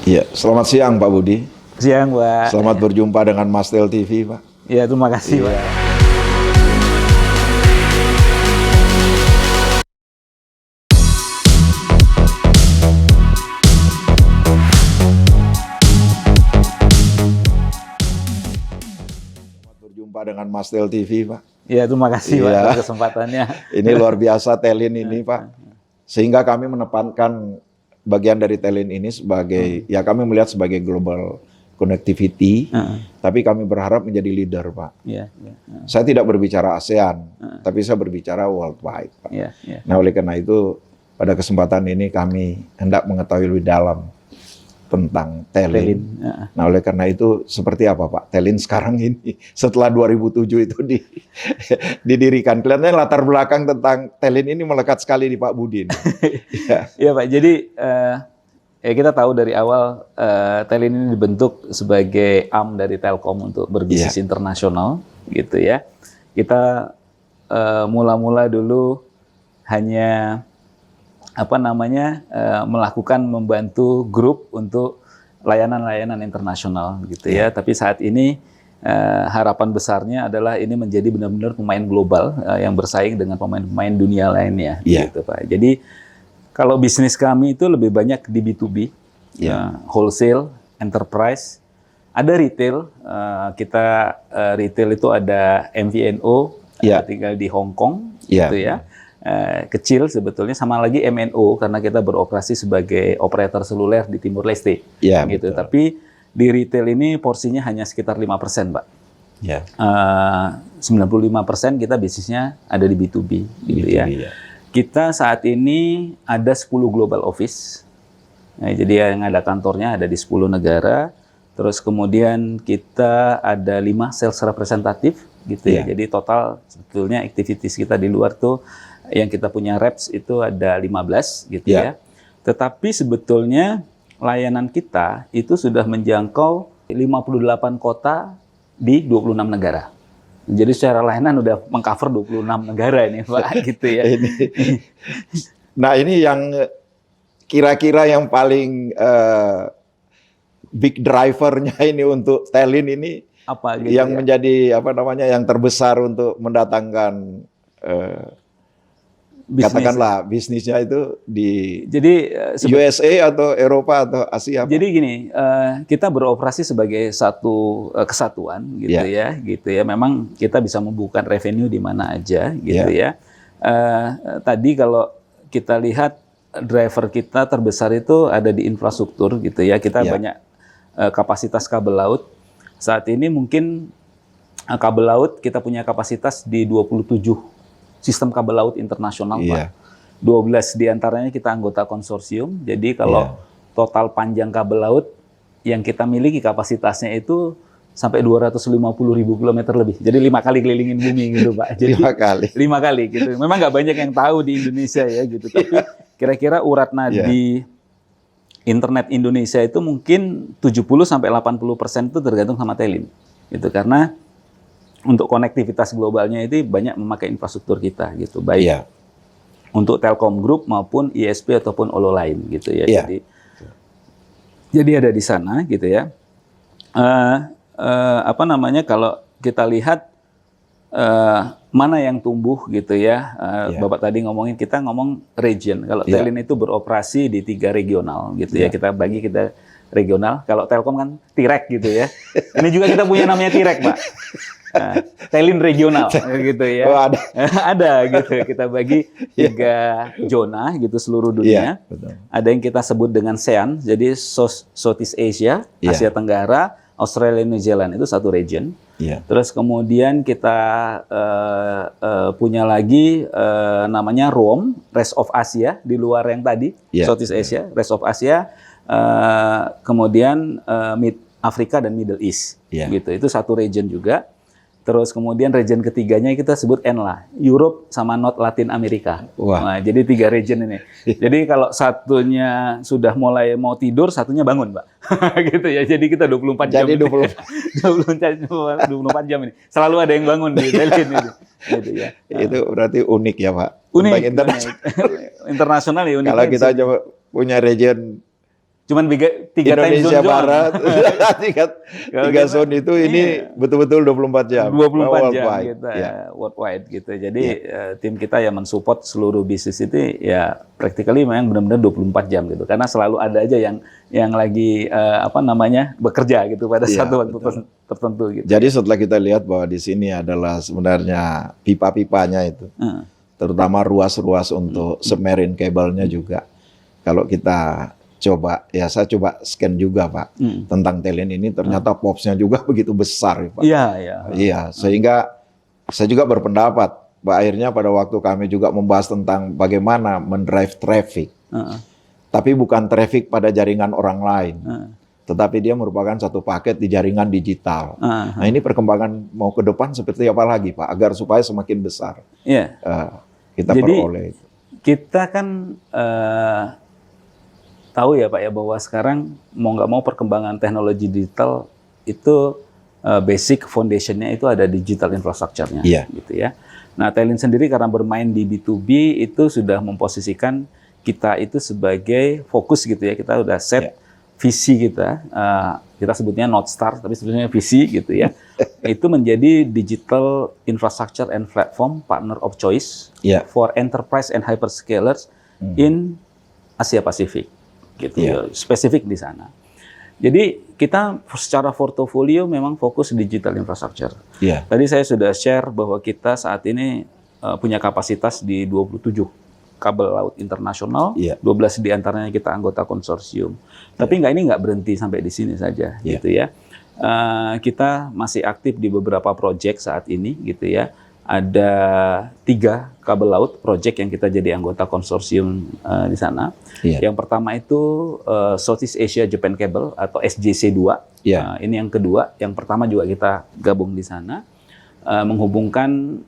Iya, selamat siang Pak Budi. Siang, Pak. Selamat berjumpa dengan Mas Tel TV, Pak. Ya, terima kasih, Pak. Selamat berjumpa dengan Mas Tel TV, Pak. Ya, terima kasih, Pak, Iya. atas kesempatannya. Ini luar biasa Telin ini, Pak. Sehingga kami menempatkan bagian dari Telin ini sebagai, ya kami melihat sebagai global connectivity, tapi kami berharap menjadi leader, Pak. Ya, Saya tidak berbicara ASEAN, tapi saya berbicara worldwide, Pak. ya. Nah, oleh karena itu, pada kesempatan ini kami hendak mengetahui lebih dalam tentang Telin. Nah, oleh karena itu, seperti apa Pak Telin sekarang ini setelah 2007 itu didirikan? Kelihatannya latar belakang tentang Telin ini melekat sekali di Pak Budi. Ya, Pak. Jadi ya kita tahu dari awal Telin ini dibentuk sebagai arm dari Telkom untuk berbisnis internasional, gitu ya. Kita mula-mula dulu hanya melakukan membantu grup untuk layanan-layanan internasional gitu ya. Tapi saat ini harapan besarnya adalah ini menjadi benar-benar pemain global yang bersaing dengan pemain-pemain dunia lainnya gitu, Pak. Jadi kalau bisnis kami itu lebih banyak di B2B, wholesale, enterprise, ada retail. Kita retail itu ada MVNO, tinggal di Hong Kong gitu ya. Kecil sebetulnya, sama lagi MNO karena kita beroperasi sebagai operator seluler di Timur Leste, gitu. Betul. Tapi di retail ini porsinya hanya sekitar 5%, Pak. 95% kita bisnisnya ada di B2B, gitu ya. Kita saat ini ada 10 global office, jadi yang ada kantornya ada di 10 negara. Terus kemudian kita ada 5 sales representative, gitu ya. Jadi total sebetulnya activities kita di luar tuh yang kita punya reps itu ada 15 gitu ya. Tetapi sebetulnya layanan kita itu sudah menjangkau 58 kota di 26 negara. Jadi secara layanan udah mengcover 26 negara ini, Pak, gitu ya. Nah, ini yang kira-kira yang paling big drivernya ini untuk Telin ini apa gitu yang ya? menjadi yang terbesar untuk mendatangkan katakanlah bisnisnya itu di USA atau Eropa atau Asia. Jadi gini, kita beroperasi sebagai satu kesatuan gitu ya, gitu ya. Memang kita bisa membuka revenue di mana aja gitu ya. Tadi kalau kita lihat driver kita terbesar itu ada di infrastruktur gitu ya. Kita banyak kapasitas kabel laut. Saat ini mungkin kabel laut kita punya kapasitas di 27 sistem kabel laut internasional, Pak. 12 diantaranya kita anggota konsorsium. Jadi kalau total panjang kabel laut yang kita miliki kapasitasnya itu sampai 250.000 kilometer lebih. Jadi 5 kali kelilingin bumi gitu, Pak. Jadi 5 kali gitu. Memang nggak banyak yang tahu di Indonesia ya gitu. Tapi kira-kira urat nadi internet Indonesia itu mungkin 70-80% itu tergantung sama Telin. Gitu, karena untuk konektivitas globalnya itu banyak memakai infrastruktur kita gitu, baik untuk Telkom Group maupun ISP ataupun OLO lain gitu ya. Jadi ada di sana gitu ya. Kalau kita lihat mana yang tumbuh gitu ya. Bapak tadi kita ngomong region. Kalau Telin itu beroperasi di 3 regional gitu ya. Kita bagi regional. Kalau Telkom kan Tirek gitu ya. Ini juga kita punya namanya Tirek, Pak. Telin regional gitu ya. Oh, ada. Ada gitu. Kita bagi 3 zona gitu seluruh dunia. Ada yang kita sebut dengan SEAN, jadi Southeast Asia, Asia Tenggara, Australia, New Zealand itu satu region. Terus kemudian kita punya lagi namanya ROAM, Rest of Asia, di luar yang tadi Southeast Asia, Rest of Asia. Kemudian Mid Afrika dan Middle East, gitu. Itu satu region juga. Terus kemudian region ketiganya kita sebut ENLA, Europe sama North Latin Amerika. Nah, jadi 3 region ini. Jadi kalau satunya sudah mulai mau tidur, satunya bangun, Pak. Gitu ya. Jadi kita 24 jam. Jadi 24 jam ini. Selalu ada yang bangun di Telin itu. Gitu ya. Itu berarti unik ya, Pak. Unik. Internasional. Internasional ya unik. Kalau kita coba punya region Cuman tiga time Indonesia zone Barat, tiga zone itu ini betul-betul 24 jam. 24 jam worldwide. kita worldwide gitu. Jadi tim kita yang mensupport seluruh bisnis itu ya practically memang benar-benar 24 jam gitu. Karena selalu ada aja yang lagi bekerja gitu pada satu waktu tertentu gitu. Jadi setelah kita lihat bahwa di sini adalah sebenarnya pipa-pipanya itu. Terutama ruas-ruas untuk submarine cable-nya juga. Kalau kita coba, ya saya coba scan juga Pak, tentang Telin ini ternyata POPs-nya juga begitu besar Pak. Iya, sehingga saya juga berpendapat, Pak, akhirnya pada waktu kami juga membahas tentang bagaimana mendrive traffic, tapi bukan traffic pada jaringan orang lain, tetapi dia merupakan satu paket di jaringan digital. Nah ini perkembangan mau ke depan seperti apa lagi Pak, agar supaya semakin besar kita peroleh. Kita kan tahu ya Pak ya bahwa sekarang mau nggak mau perkembangan teknologi digital itu basic foundation-nya itu ada digital infrastructure-nya, gitu ya. Nah, Telin sendiri karena bermain di B2B itu sudah memposisikan kita itu sebagai fokus gitu ya. Kita udah set visi kita sebutnya North Star, tapi sebenarnya visi gitu ya. Itu menjadi digital infrastructure and platform partner of choice for enterprise and hyperscalers in Asia Pasifik. Gitu spesifik di sana. Jadi kita secara portofolio memang fokus digital infrastructure. Tadi saya sudah share bahwa kita saat ini punya kapasitas di 27 kabel laut internasional, 12 diantaranya kita anggota konsorsium. Tapi ini nggak berhenti sampai di sini saja, gitu ya. Kita masih aktif di beberapa proyek saat ini, gitu ya. Ada 3 kabel laut project yang kita jadi anggota konsorsium di sana. Yang pertama itu Southeast Asia Japan Cable atau SJC2. Ini yang kedua. Yang pertama juga kita gabung di sana, menghubungkan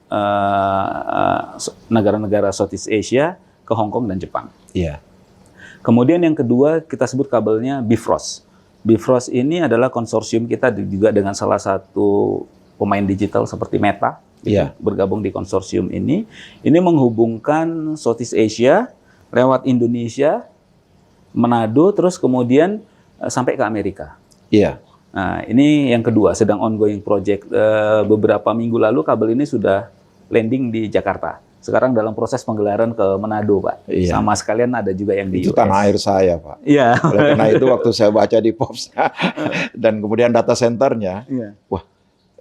negara-negara Southeast Asia ke Hong Kong dan Jepang. Kemudian yang kedua kita sebut kabelnya Bifrost. Bifrost ini adalah konsorsium kita juga dengan salah satu pemain digital seperti Meta. Bergabung di konsorsium ini menghubungkan Southeast Asia lewat Indonesia, Manado, terus kemudian sampai ke Amerika. Nah, ini yang kedua, sedang ongoing project. Beberapa minggu lalu kabel ini sudah landing di Jakarta. Sekarang dalam proses penggelaran ke Manado, Pak. Sama sekalian ada juga yang di itu US. Tanah air saya, Pak. Oleh karena itu waktu saya baca di POPS dan kemudian data centernya, wah,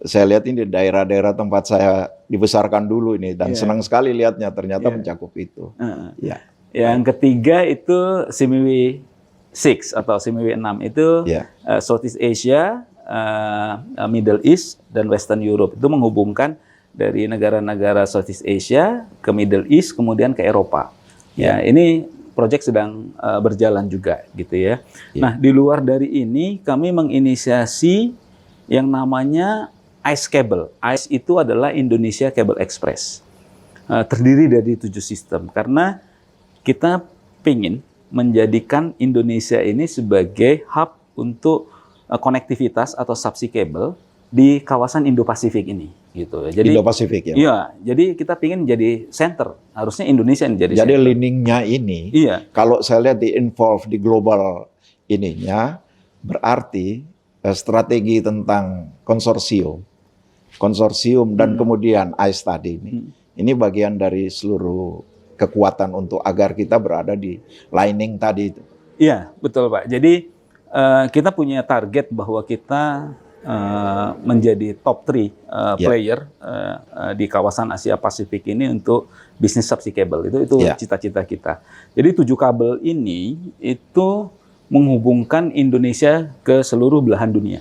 saya lihat ini daerah-daerah tempat saya dibesarkan dulu ini dan senang sekali lihatnya ternyata mencakup itu. Yang ketiga itu Simiwi 6 atau Simiwi 6 itu Southeast Asia, Middle East dan Western Europe. Itu menghubungkan dari negara-negara Southeast Asia ke Middle East kemudian ke Eropa. Ini proyek sedang berjalan juga gitu ya. Nah, di luar dari ini kami menginisiasi yang namanya ICE Cable. ICE itu adalah Indonesia Cable Express. Terdiri dari 7 sistem. Karena kita ingin menjadikan Indonesia ini sebagai hub untuk konektivitas atau subsea kabel di kawasan Indo-Pasifik ini. Gitu. Jadi, Indo-Pasifik ya? Iya, jadi kita ingin jadi center. Harusnya Indonesia yang jadi center. Leaningnya ini, kalau saya lihat di-involve di global ininya, berarti strategi tentang konsorsium dan kemudian ICE tadi ini bagian dari seluruh kekuatan untuk agar kita berada di lining tadi itu. Iya, betul Pak. Jadi kita punya target bahwa kita menjadi top 3 player di kawasan Asia Pasifik ini untuk bisnis subsea kabel. Itu cita-cita kita. Jadi 7 kabel ini itu menghubungkan Indonesia ke seluruh belahan dunia.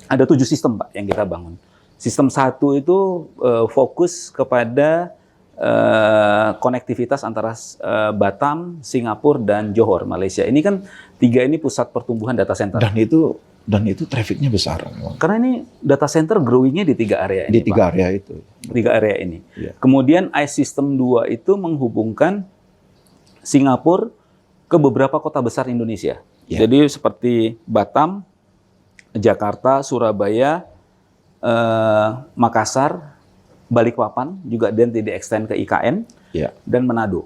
Ada 7 sistem Pak yang kita bangun. Sistem 1 itu fokus kepada konektivitas antara Batam, Singapura, dan Johor, Malaysia. Ini kan 3 ini pusat pertumbuhan data center. Dan itu trafficnya besar. Karena ini data center growing-nya di 3 area ini. Di 3 area itu. 3 area ini. Kemudian ICE System 2 itu menghubungkan Singapura ke beberapa kota besar Indonesia. Jadi seperti Batam, Jakarta, Surabaya, Makassar, Balikpapan juga dan di extend ke IKN dan Manado.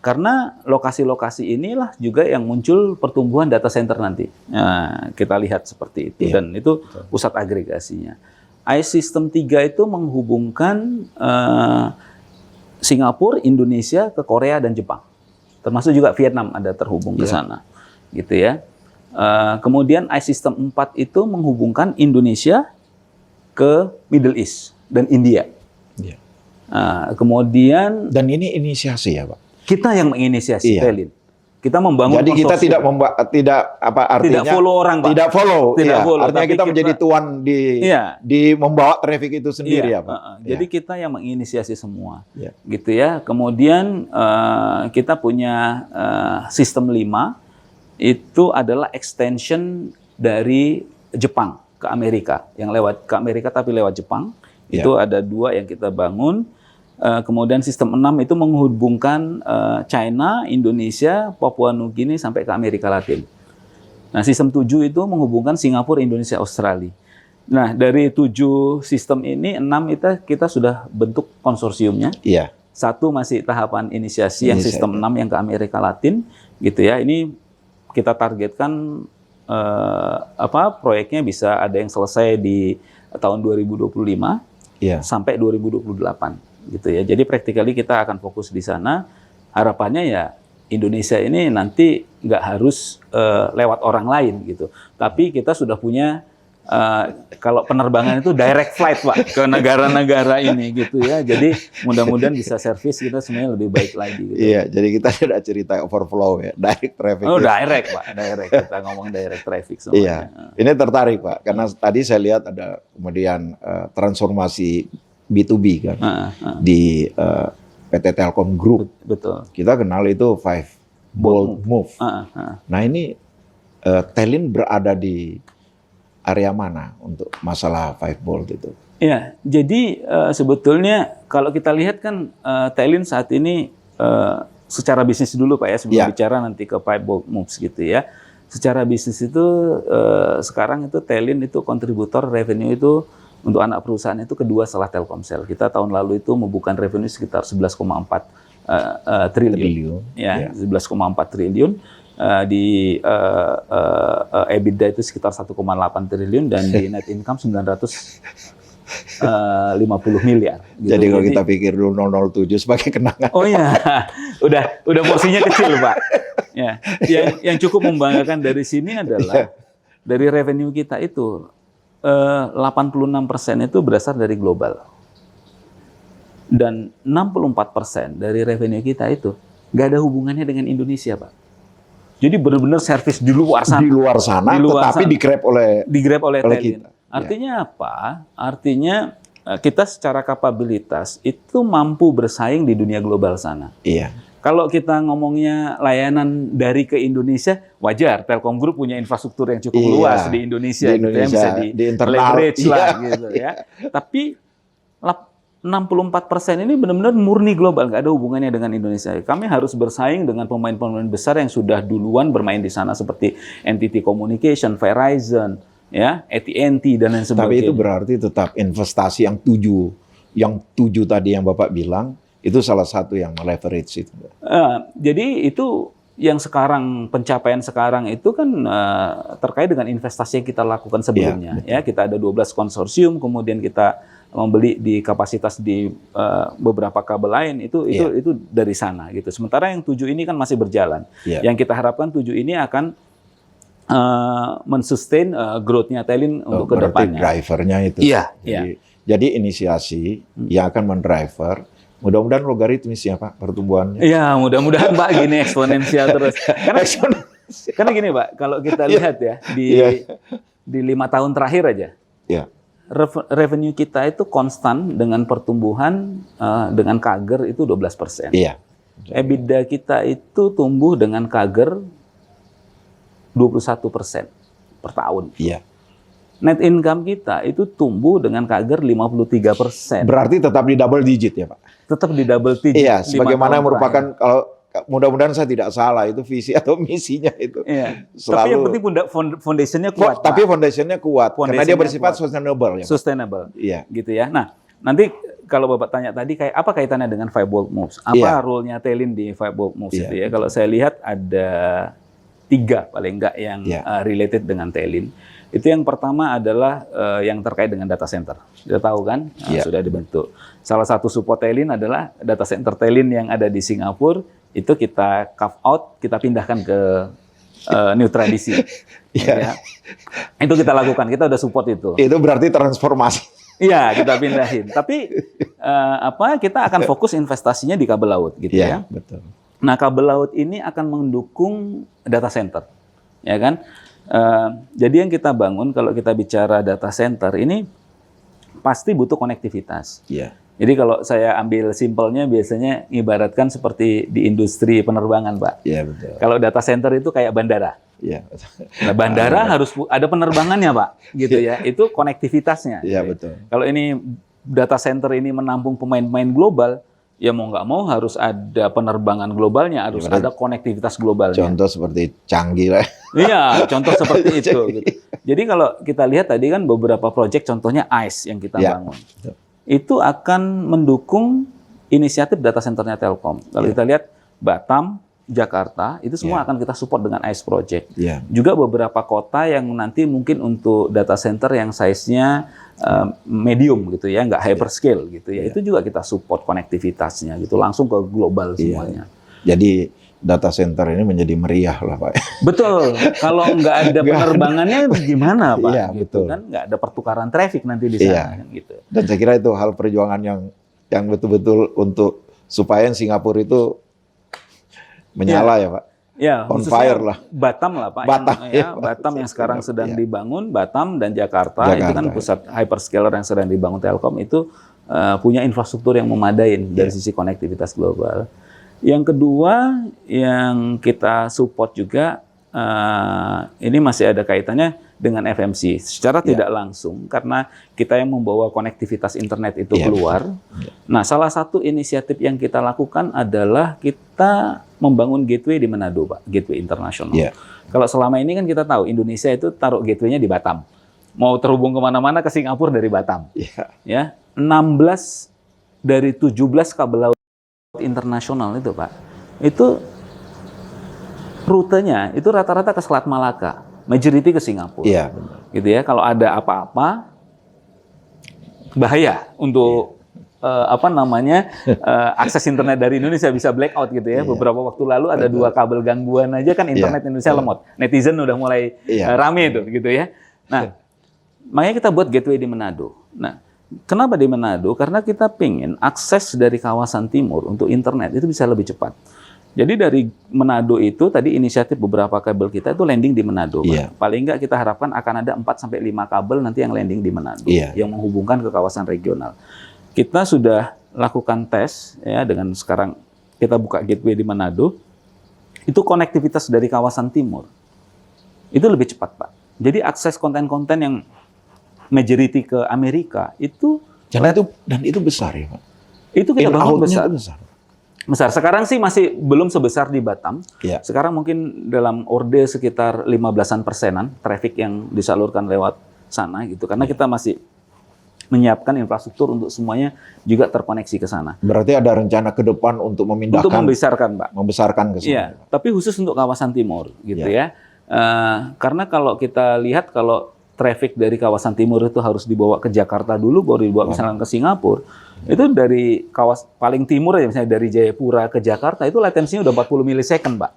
Karena lokasi-lokasi inilah juga yang muncul pertumbuhan data center nanti. Nah, kita lihat seperti itu, dan itu pusat agregasinya. I-System 3 itu menghubungkan Singapura, Indonesia ke Korea dan Jepang. Termasuk juga Vietnam ada terhubung ke sana. Gitu ya. Kemudian I-System 4 itu menghubungkan Indonesia ke Middle East dan India. Kemudian, dan ini inisiasi ya Pak? Kita yang menginisiasi Telin. Kita membangun Jadi kita tidak follow orang, Pak. Tidak follow. Artinya kita menjadi tuan di membawa traffic itu sendiri ya Pak. Jadi kita yang menginisiasi semua. Gitu ya. Kemudian kita punya sistem 5 itu adalah extension dari Jepang ke Amerika, yang lewat ke Amerika tapi lewat Jepang. Itu ada 2 yang kita bangun. Kemudian sistem 6 itu menghubungkan China, Indonesia, Papua Nugini sampai ke Amerika Latin. Nah, sistem 7 itu menghubungkan Singapura, Indonesia, Australia. Nah, dari 7 sistem ini, 6 itu kita sudah bentuk konsorsiumnya. 1 masih tahapan inisiasi, yang sistem 6 yang ke Amerika Latin, gitu ya. Ini kita targetkan proyeknya bisa ada yang selesai di tahun 2025 sampai 2028. Gitu ya. Jadi practically kita akan fokus di sana. Harapannya ya Indonesia ini nanti nggak harus lewat orang lain gitu. Tapi kita sudah punya kalau penerbangan itu direct flight Pak ke negara-negara ini gitu ya. Jadi mudah-mudahan bisa servis kita semuanya lebih baik lagi. Gitu. Iya, jadi kita tidak cerita overflow ya, direct traffic. Oh direct Pak, direct kita ngomong direct traffic semuanya. Iya, ini tertarik Pak, karena tadi saya lihat ada kemudian transformasi B2B kan di PT Telkom Group. Betul. Kita kenal itu 5 bold move. Nah ini Telin berada di area mana untuk masalah 5 bold itu? Ya, jadi sebetulnya kalau kita lihat kan Telin saat ini secara bisnis dulu Pak ya, sebelum bicara nanti ke 5 bold moves gitu ya. Secara bisnis itu sekarang itu Telin itu kontributor revenue itu untuk anak perusahaan itu kedua setelah Telkomsel. Kita tahun lalu itu membukukan revenue sekitar 11,4 triliun. Ya, 11,4 triliun. Di EBITDA itu sekitar 1,8 triliun dan di net income 950 miliar. Gitu. Jadi kalau kita pikir dulu 007 sebagai kenangan. Oh iya, udah porsinya kecil Pak. Ya, yang cukup membanggakan dari sini adalah dari revenue kita itu 86% itu berasal dari global. Dan 64% dari revenue kita itu nggak ada hubungannya dengan Indonesia, Pak. Jadi benar-benar servis di luar sana. Di luar sana, tetapi di-grab oleh Telin. Artinya apa? Artinya kita secara kapabilitas itu mampu bersaing di dunia global sana. Iya. Kalau kita ngomongnya layanan dari ke Indonesia, wajar. Telkom Group punya infrastruktur yang cukup luas di Indonesia, gitu ya, bisa di leverage lah, gitu ya. Tapi 64% ini benar-benar murni global, nggak ada hubungannya dengan Indonesia. Kami harus bersaing dengan pemain-pemain besar yang sudah duluan bermain di sana seperti NTT Communication, Verizon, ya, AT&T dan lain sebagainya. Tapi itu berarti tetap investasi yang 7 tadi yang Bapak bilang. Itu salah satu yang leverage itu. Jadi itu yang sekarang pencapaian sekarang itu kan terkait dengan investasi yang kita lakukan sebelumnya. Ya, kita ada 12 konsorsium, kemudian kita membeli di kapasitas di beberapa kabel lain itu dari sana gitu. Sementara yang 7 ini kan masih berjalan. Yang kita harapkan 7 ini akan mensustain growth-nya Telin untuk kedepannya. Drivernya itu. Jadi inisiasi yang akan mendriver. Mudah-mudahan logaritmis ya Pak pertumbuhannya. Iya, mudah-mudahan Pak gini eksponensial terus. Karena gini Pak, kalau kita lihat ya di 5 tahun terakhir aja, revenue kita itu konstan dengan pertumbuhan dengan CAGR itu 12%. EBITDA kita itu tumbuh dengan CAGR 21% per tahun. Net income kita itu tumbuh dengan CAGR 53%. Berarti tetap di double digit ya Pak? Tetap di double digit. Iya, sebagaimana merupakan kalau mudah-mudahan saya tidak salah itu visi atau misinya itu. Selalu. Tapi yang penting foundationnya kuat. Tapi foundationnya kuat karena dia bersifat sustainable. Sustainable. Iya. Gitu ya. Nah, nanti kalau Bapak tanya tadi kayak apa kaitannya dengan 5 bold moves? Apa role-nya Telin di 5 bold moves itu ya? Kalau saya lihat ada 3 paling enggak yang related dengan Telin. Itu yang pertama adalah yang terkait dengan data center. Sudah tahu kan? Sudah dibentuk. Salah satu support Telin adalah data center Telin yang ada di Singapura. Itu kita carve out, kita pindahkan ke New Tradisi. Ya. Itu kita lakukan, kita udah support itu. Itu berarti transformasi. Iya, kita pindahin. Tapi kita akan fokus investasinya di kabel laut, gitu ya. Betul. Nah, kabel laut ini akan mendukung data center, ya kan? Jadi yang kita bangun kalau kita bicara data center ini pasti butuh konektivitas. Iya. Jadi kalau saya ambil simpelnya biasanya ibaratkan seperti di industri penerbangan, Pak. Iya, betul. Kalau data center itu kayak bandara. Iya. Nah, bandara harus ada penerbangannya, Pak, gitu ya. Itu konektivitasnya. Iya, gitu. betul. Kalau ini data center ini menampung pemain-pemain global, ya mau nggak mau harus ada penerbangan globalnya, harus ada konektivitas globalnya. Contoh seperti Canggih lah. Iya, contoh seperti itu. Gitu. Jadi kalau kita lihat tadi kan beberapa proyek, contohnya ICE yang kita bangun. Betul. Itu akan mendukung inisiatif data centernya Telkom. Kalau kita lihat Batam, Jakarta, itu semua akan kita support dengan ICE Project. Juga beberapa kota yang nanti mungkin untuk data center yang size-nya medium gitu ya, nggak hyperscale gitu ya. Itu juga kita support konektivitasnya gitu, langsung ke global semuanya. Jadi data center ini menjadi meriah lah, Pak. Betul. Kalau nggak ada penerbangannya gimana, Pak? Iya, gitu, betul. Kan nggak ada pertukaran traffic nanti di sana. Gitu. Dan saya kira itu hal perjuangan yang betul-betul untuk supaya Singapura itu menyala ya, Pak. Ya, on fire lah. Batam lah, Pak. Batam yang sekarang sedang dibangun, Batam dan Jakarta itu kan pusat hyperscaler yang sedang dibangun Telkom itu punya infrastruktur yang memadai dari sisi konektivitas global. Yang kedua yang kita support juga ini masih ada kaitannya dengan FMC secara tidak langsung karena kita yang membawa konektivitas internet itu keluar. Nah, salah satu inisiatif yang kita lakukan adalah kita membangun gateway di Manado, Pak, gateway internasional. Kalau selama ini kan kita tahu Indonesia itu taruh gateway-nya di Batam. Mau terhubung kemana-mana ke Singapura dari Batam. Ya, 16 dari 17 kabel laut internasional itu, Pak, itu rutenya itu rata-rata ke Selat Malaka, majority ke Singapura. Iya, benar. Gitu ya. Kalau ada apa-apa bahaya untuk akses internet dari Indonesia bisa blackout gitu ya. Beberapa waktu lalu ada 2 kabel gangguan aja kan internet Indonesia lemot. Netizen udah mulai rame itu gitu ya. Nah, makanya kita buat gateway di Manado. Nah, kenapa di Manado? Karena kita pingin akses dari kawasan timur untuk internet itu bisa lebih cepat. Jadi dari Manado itu tadi inisiatif beberapa kabel kita itu landing di Manado. Paling enggak kita harapkan akan ada 4-5 kabel nanti yang landing di Manado yang menghubungkan ke kawasan regional. Kita sudah lakukan tes ya dengan sekarang kita buka gateway di Manado. Itu konektivitas dari kawasan timur. Itu lebih cepat, Pak. Jadi akses konten-konten yang majority ke Amerika itu dan itu besar ya, Pak. Itu kita bangun besar. Sekarang sih masih belum sebesar di Batam. Sekarang mungkin dalam orde sekitar 15%-an traffic yang disalurkan lewat sana gitu. Karena kita masih menyiapkan infrastruktur untuk semuanya juga terkoneksi ke sana. Berarti ada rencana ke depan untuk memindahkan, untuk membesarkan, Pak. Membesarkan ke sana. Iya, tapi khusus untuk kawasan timur gitu ya. Karena kalau kita lihat kalau traffic dari kawasan timur itu harus dibawa ke Jakarta dulu, baru dibawa misalnya ke Singapura. Itu dari paling timur ya, misalnya dari Jayapura ke Jakarta, itu latensinya udah 40 milisecond, Pak.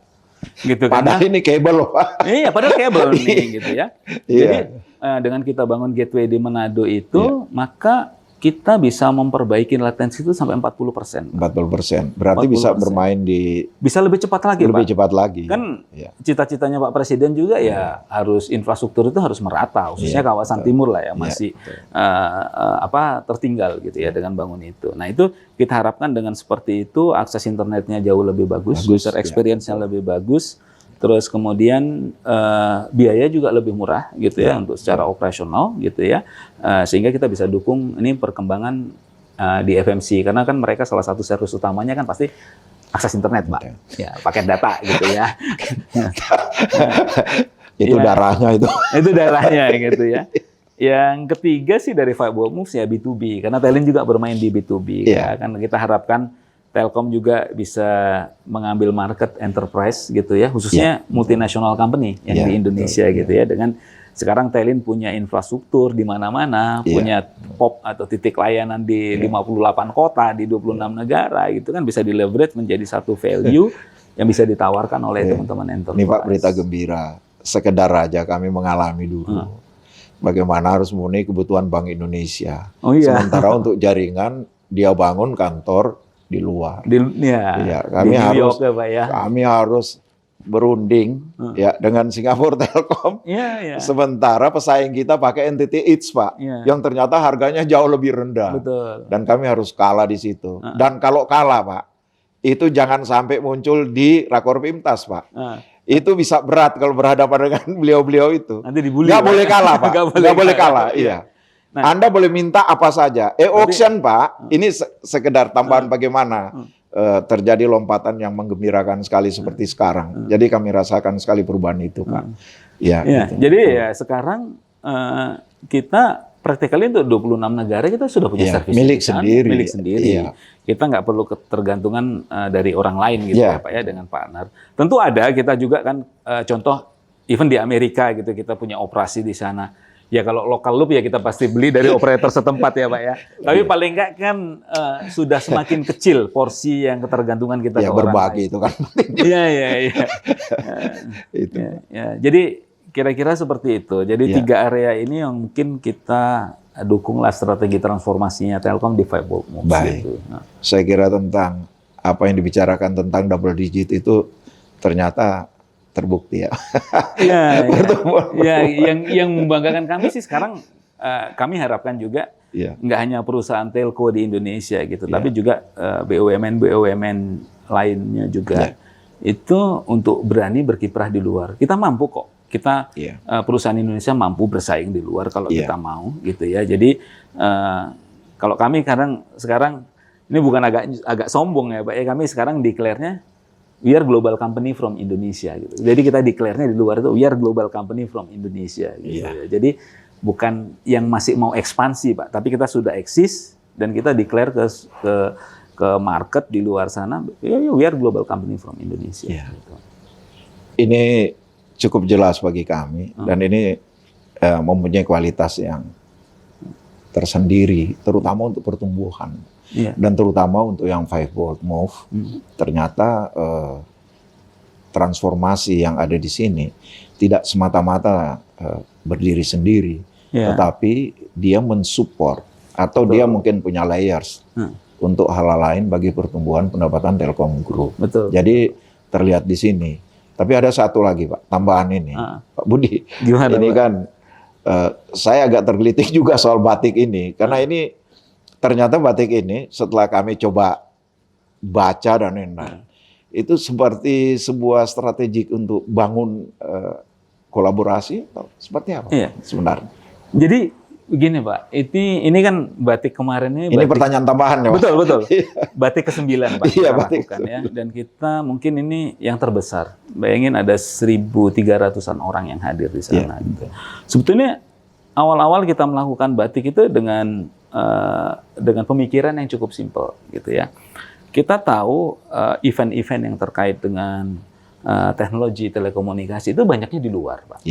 Gitu, padahal ini kabel loh, Pak. Iya, padahal kabel nih, gitu ya. Jadi dengan kita bangun gateway di Manado itu, maka kita bisa memperbaiki latensi itu sampai 40%. 40%. Berarti 40%. Bisa bermain bisa lebih cepat lagi, lebih Pak. cepat lagi. Kan cita-citanya Pak Presiden juga ya harus infrastruktur itu harus merata, khususnya kawasan timur lah yang masih tertinggal gitu ya dengan bangun itu. Nah, itu kita harapkan dengan seperti itu akses internetnya jauh lebih bagus user experience-nya lebih bagus. Terus kemudian biaya juga lebih murah gitu ya untuk secara operasional gitu ya, sehingga kita bisa dukung ini perkembangan di FMC karena kan mereka salah satu service utamanya kan pasti akses internet, Pak. Ya, paket data gitu ya. Itu darahnya itu. Itu darahnya gitu ya. Yang ketiga sih dari Fiber Moves ya B2B, karena Telin juga bermain di B2B. Ya. Kan kita harapkan Telkom juga bisa mengambil market enterprise gitu ya, khususnya multinational company yang di Indonesia gitu ya. Dengan sekarang Telin punya infrastruktur di mana-mana, punya POP atau titik layanan di 58 kota, di 26 negara, gitu kan bisa di-leverage menjadi satu value yang bisa ditawarkan oleh teman-teman enterprise. Ini Pak, berita gembira. Sekedar aja kami mengalami dulu. Bagaimana harus memenuhi kebutuhan Bank Indonesia. Sementara untuk jaringan, dia bangun kantor di luar. Kami harus berunding ya dengan Singapore Telkom. Sementara pesaing kita pakai NTT Eats, Pak, yang ternyata harganya jauh lebih rendah. Dan kami harus kalah di situ. Dan kalau kalah, Pak, itu jangan sampai muncul di Rakor Pimtas, Pak. Itu bisa berat kalau berhadapan dengan beliau-beliau itu. Nanti dibully. Nggak boleh kalah, Pak. Nggak boleh kalah, iya. Nah, Anda boleh minta apa saja. Auction, Pak, ini sekedar tambahan bagaimana terjadi lompatan yang menggembirakan sekali seperti sekarang. Jadi kami rasakan sekali perubahan itu, Pak. Gitu. Jadi ya sekarang kita praktikali untuk 26 negara kita sudah punya servis milik sendiri. Kita nggak perlu ketergantungan dari orang lain gitu ya, Pak ya, dengan partner. Tentu ada, kita juga kan contoh even di Amerika gitu, kita punya operasi di sana. Ya kalau lokal loop ya kita pasti beli dari operator setempat ya, Pak ya. Tapi paling nggak kan sudah semakin kecil porsi yang ketergantungan kita ke orang berbagi lain. Itu kan. Jadi kira-kira seperti itu. Jadi 3 area ini yang mungkin kita dukunglah strategi transformasinya Telkom di Fiber Moves. Baik. Gitu. Saya kira tentang apa yang dibicarakan tentang double digit itu ternyata terbukti ya. Yang membanggakan kami sih sekarang kami harapkan juga nggak hanya perusahaan telco di Indonesia gitu, tapi juga BUMN lainnya juga itu untuk berani berkiprah di luar. Kita mampu kok. Kita perusahaan Indonesia mampu bersaing di luar kalau kita mau gitu ya. Jadi kalau kami sekarang ini bukan agak sombong ya Pak ya, kami sekarang declare-nya we are global company from Indonesia gitu. Jadi kita declare-nya di luar itu we are global company from Indonesia gitu ya. Jadi bukan yang masih mau ekspansi Pak, tapi kita sudah eksis dan kita declare ke market di luar sana, we are global company from Indonesia. Gitu. Ini cukup jelas bagi kami dan ini mempunyai kualitas yang tersendiri, terutama untuk pertumbuhan. Dan terutama untuk yang Fiber Move, ternyata transformasi yang ada di sini tidak semata-mata berdiri sendiri, tetapi dia mensupport atau dia mungkin punya layers untuk hal-hal lain bagi pertumbuhan pendapatan Telkom Group. Jadi terlihat di sini. Tapi ada satu lagi Pak, tambahan ini, Pak Budi. Gimana, ini Pak? Kan saya agak tergelitik juga soal batik ini, karena ini ternyata batik ini setelah kami coba baca dan lain-lain, itu seperti sebuah strategi untuk bangun kolaborasi atau seperti apa sebenarnya? Jadi begini Pak, ini kan batik kemarin ini. Ini pertanyaan tambahan ya Pak? Betul. Batik ke-9 Pak kita batik lakukan ya, dan kita mungkin ini yang terbesar. Bayangin ada 1.300-an orang yang hadir di sana. Gitu. Sebetulnya awal-awal kita melakukan batik itu dengan pemikiran yang cukup simpel gitu ya. Kita tahu event-event yang terkait dengan teknologi telekomunikasi itu banyaknya di luar, Pak.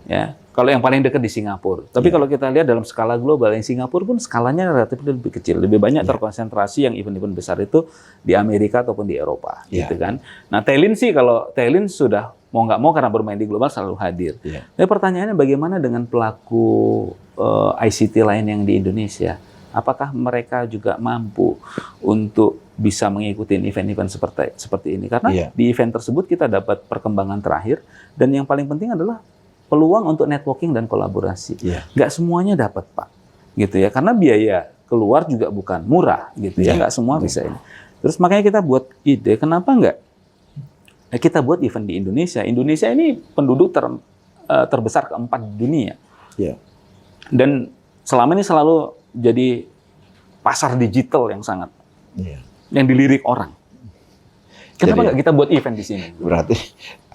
Ya, kalau yang paling dekat di Singapura. Tapi kalau kita lihat dalam skala global, yang Singapura pun skalanya relatif lebih kecil, lebih banyak terkonsentrasi yang event-event besar itu di Amerika ataupun di Eropa, gitu kan. Nah, Telin sih kalau Telin sudah mau nggak mau karena bermain di global selalu hadir. Tapi pertanyaannya bagaimana dengan pelaku ICT lain yang di Indonesia? Apakah mereka juga mampu untuk bisa mengikuti event-event seperti ini? Karena di event tersebut kita dapat perkembangan terakhir, dan yang paling penting adalah peluang untuk networking dan kolaborasi. Nggak semuanya dapat, Pak. Gitu ya, karena biaya keluar juga bukan murah, gitu ya. Nggak semua bisa ini. Terus makanya kita buat ide, kenapa nggak kita buat event di Indonesia? Indonesia ini penduduk terbesar keempat di dunia. Dan selama ini selalu jadi pasar digital yang sangat yang dilirik orang. Kenapa nggak kita buat event di sini? Berarti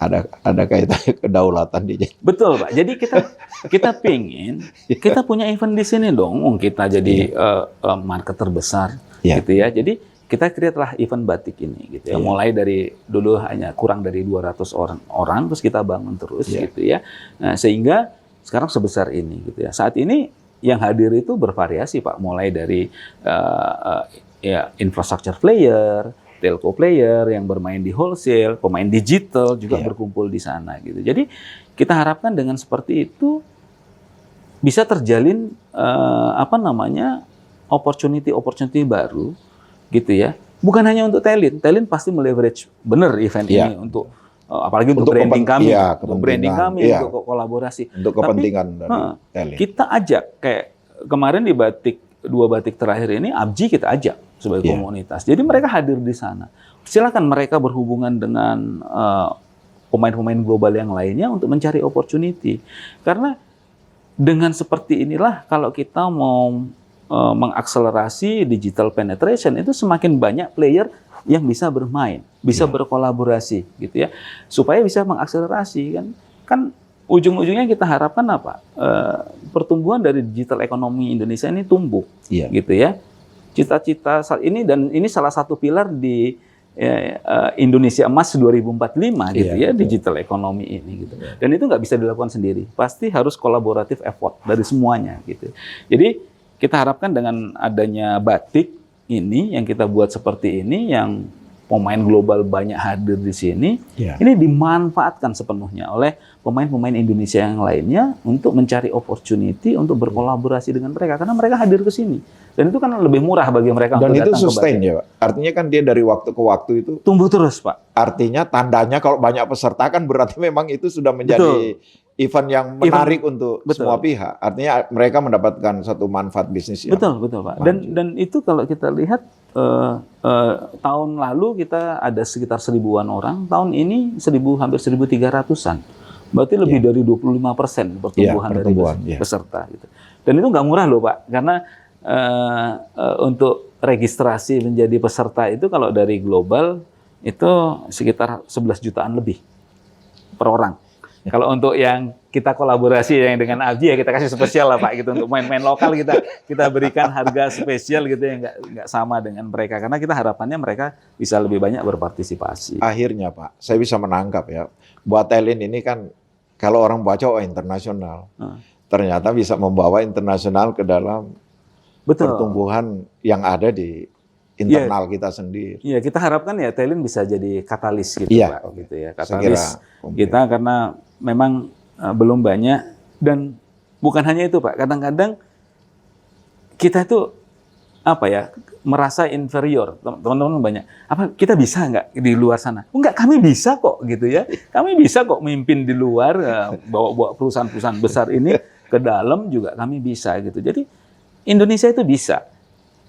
ada kaitannya kedaulatan di. Betul, Pak. Jadi kita pingin kita punya event di sini dong. Kita jadi market terbesar, gitu ya. Jadi kita create lah event batik ini, gitu ya. Mulai dari dulu hanya kurang dari 200 orang, terus kita bangun terus, gitu ya. Nah, sehingga sekarang sebesar ini, gitu ya. Saat ini yang hadir itu bervariasi, Pak. Mulai dari infrastructure player, telco player yang bermain di wholesale, pemain digital juga berkumpul di sana, gitu. Jadi kita harapkan dengan seperti itu bisa terjalin opportunity baru, gitu ya. Bukan hanya untuk Telin pasti meleverage benar event ini untuk apalagi untuk branding kami, untuk branding kami, untuk kolaborasi, untuk kepentingan dari Telin. Kita ajak kayak kemarin di dua batik terakhir ini, Abji kita ajak sebagai komunitas. Jadi mereka hadir di sana. Silakan mereka berhubungan dengan pemain-pemain global yang lainnya untuk mencari opportunity. Karena dengan seperti inilah kalau kita mau mengakselerasi digital penetration, itu semakin banyak player yang bisa bermain, bisa berkolaborasi, gitu ya, supaya bisa mengakselerasi kan ujung-ujungnya kita harapkan apa? Pertumbuhan dari digital ekonomi Indonesia ini tumbuh, gitu ya. Cita-cita saat ini, dan ini salah satu pilar di Indonesia Emas 2045, gitu ya, digital ekonomi ini, gitu. Dan itu nggak bisa dilakukan sendiri, pasti harus kolaboratif effort dari semuanya, gitu. Jadi kita harapkan dengan adanya batik ini yang kita buat seperti ini, yang pemain global banyak hadir di sini, ini dimanfaatkan sepenuhnya oleh pemain-pemain Indonesia yang lainnya untuk mencari opportunity untuk berkolaborasi dengan mereka, karena mereka hadir ke sini. Dan itu kan lebih murah bagi mereka dan untuk itu datang sustain ke ya, Pak. Artinya kan dia dari waktu ke waktu itu tumbuh terus, Pak. Artinya tandanya kalau banyak peserta kan berarti memang itu sudah menjadi event yang menarik untuk semua pihak. Artinya mereka mendapatkan satu manfaat bisnis yang betul, Pak. Dan itu kalau kita lihat tahun lalu kita ada sekitar 1000-an orang, tahun ini hampir 1.300-an. Berarti lebih dari 25% pertumbuhan dari peserta, gitu. Dan itu nggak murah loh, Pak, karena untuk registrasi menjadi peserta itu kalau dari global itu sekitar 11 jutaan lebih per orang. Kalau untuk yang kita kolaborasi yang dengan Abji, ya kita kasih spesial lah, Pak, gitu. Untuk main-main lokal kita berikan harga spesial, gitu ya, nggak sama dengan mereka, karena kita harapannya mereka bisa lebih banyak berpartisipasi. Akhirnya, Pak, saya bisa menangkap ya, buat Telin ini kan kalau orang baca internasional, ternyata bisa membawa internasional ke dalam pertumbuhan yang ada di internal kita sendiri. Iya, kita harapkan ya Telin bisa jadi katalis, gitu, Pak, gitu ya, katalis kita, karena memang belum banyak, dan bukan hanya itu, Pak. Kadang-kadang kita itu merasa inferior. Teman-teman banyak, kita bisa nggak di luar sana? Enggak, kami bisa kok, gitu ya. Kami bisa kok mimpin di luar, bawa perusahaan-perusahaan besar ini ke dalam juga kami bisa, gitu. Jadi Indonesia itu bisa.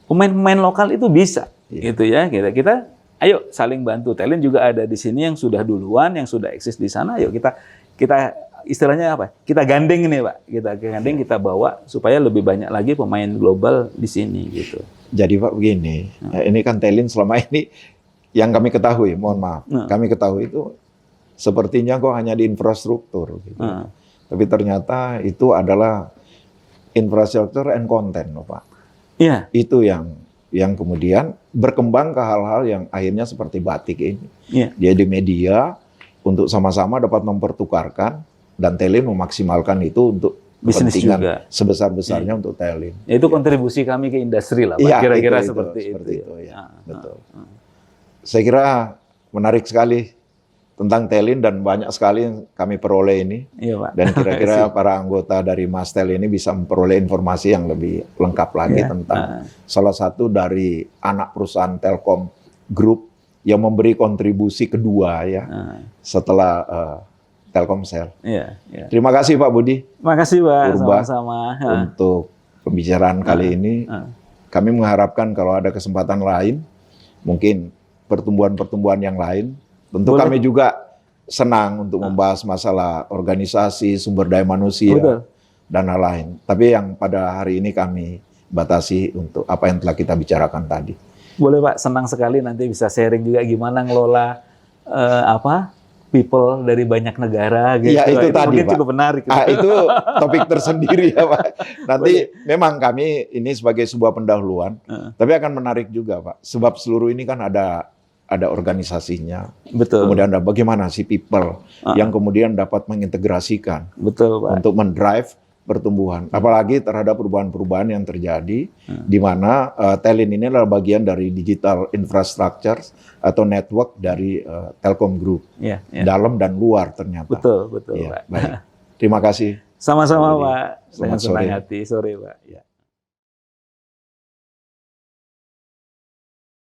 Pemain-pemain lokal itu bisa, gitu ya. Kita ayo saling bantu. Telin juga ada di sini yang sudah duluan, yang sudah eksis di sana. Ayo kita istilahnya kita gandeng ini, Pak. Kita gandeng, kita bawa supaya lebih banyak lagi pemain global di sini, gitu. Jadi, Pak, begini, ini kan Telin selama ini yang kami ketahui, mohon maaf, kami ketahui itu sepertinya kok hanya di infrastruktur, gitu. Tapi ternyata itu adalah infrastruktur and content, Pak. Iya. Itu yang kemudian berkembang ke hal-hal yang akhirnya seperti batik ini. Dia di media untuk sama-sama dapat mempertukarkan, dan Telin memaksimalkan itu untuk bisnis kepentingan juga sebesar-besarnya untuk Telin. Itu kontribusi kami ke industri lah, Pak. Kira-kira seperti itu. Betul. Saya kira menarik sekali tentang Telin, dan banyak sekali yang kami peroleh ini. Iya, Pak. Dan kira-kira para anggota dari Mas Tel ini bisa memperoleh informasi yang lebih lengkap lagi tentang salah satu dari anak perusahaan Telkom Group yang memberi kontribusi kedua setelah Telkomsel. Terima kasih, Pak Budi. Terima kasih, Pak. Purba, sama-sama. untuk pembicaraan kali ini. Kami mengharapkan kalau ada kesempatan lain, mungkin pertumbuhan-pertumbuhan yang lain. Tentu kami juga senang untuk membahas masalah organisasi, sumber daya manusia, dan hal lain. Tapi yang pada hari ini kami batasi untuk apa yang telah kita bicarakan tadi. Boleh, Pak, senang sekali nanti bisa sharing juga gimana ngelola people dari banyak negara gitu. Ya, itu tadi, mungkin Pak. cukup menarik. Itu topik tersendiri ya, Pak. Nanti memang kami ini sebagai sebuah pendahuluan, tapi akan menarik juga, Pak. Sebab seluruh ini kan ada organisasinya. Betul. Kemudian ada bagaimana si people yang kemudian dapat mengintegrasikan. Betul, Pak. Untuk mendrive pertumbuhan. Apalagi terhadap perubahan-perubahan yang terjadi, di mana Telin ini adalah bagian dari digital infrastructure atau network dari Telkom Group. Ya. Dalam dan luar ternyata. Betul, Ya, Pak. baik. Terima kasih. Sama-sama, Pak. Selamat Dengan senang sore. hati. Sore, Pak. Ya.